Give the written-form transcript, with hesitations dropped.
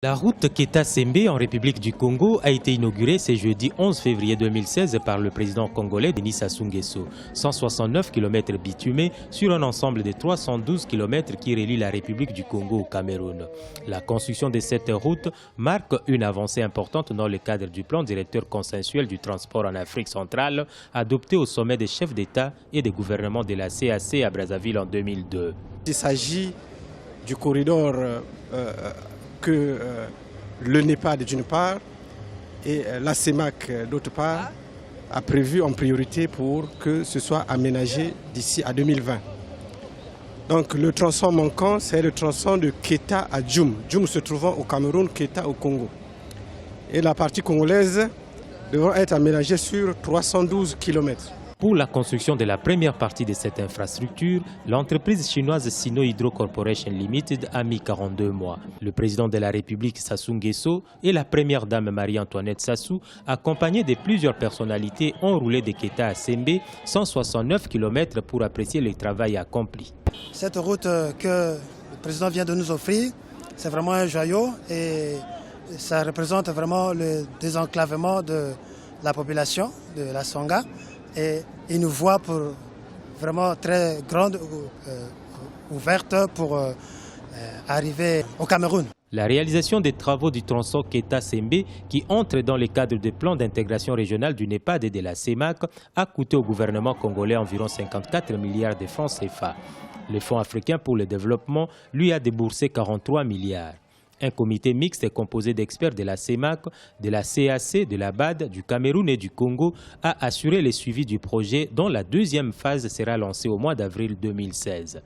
La route Keita-Sembe en République du Congo a été inaugurée ce jeudi 11 février 2016 par le président congolais Denis Sassou Nguesso. 169 km bitumés sur un ensemble de 312 km qui relie la République du Congo au Cameroun. La construction de cette route marque une avancée importante dans le cadre du plan directeur consensuel du transport en Afrique centrale adopté au sommet des chefs d'État et des gouvernements de la CAC à Brazzaville en 2002. Il s'agit du corridor que le NEPAD d'une part et la CEMAC d'autre part a prévu en priorité pour que ce soit aménagé d'ici à 2020. Donc le tronçon manquant, c'est le tronçon de Keita à Djoum. Djoum se trouvant au Cameroun, Keita au Congo. Et la partie congolaise devra être aménagée sur 312 km. Pour la construction de la première partie de cette infrastructure, l'entreprise chinoise Sino Hydro Corporation Limited a mis 42 mois. Le président de la République Sassou Nguesso et la première dame Marie-Antoinette Sassou, accompagnés de plusieurs personnalités, ont roulé de Keita à Sembe 169 km pour apprécier le travail accompli. Cette route que le président vient de nous offrir, c'est vraiment un joyau et ça représente vraiment le désenclavement de la population de la Songa. Et il nous voit pour vraiment très grande ouverte pour arriver au Cameroun. La réalisation des travaux du tronçon Keita-Sembe, qui entre dans le cadre des plans d'intégration régionale du NEPAD et de la CEMAC, a coûté au gouvernement congolais environ 54 milliards de francs CFA. Le Fonds africain pour le développement lui a déboursé 43 milliards. Un comité mixte est composé d'experts de la CEMAC, de la CAC, de la BAD, du Cameroun et du Congo a assuré le suivi du projet dont la deuxième phase sera lancée au mois d'avril 2016.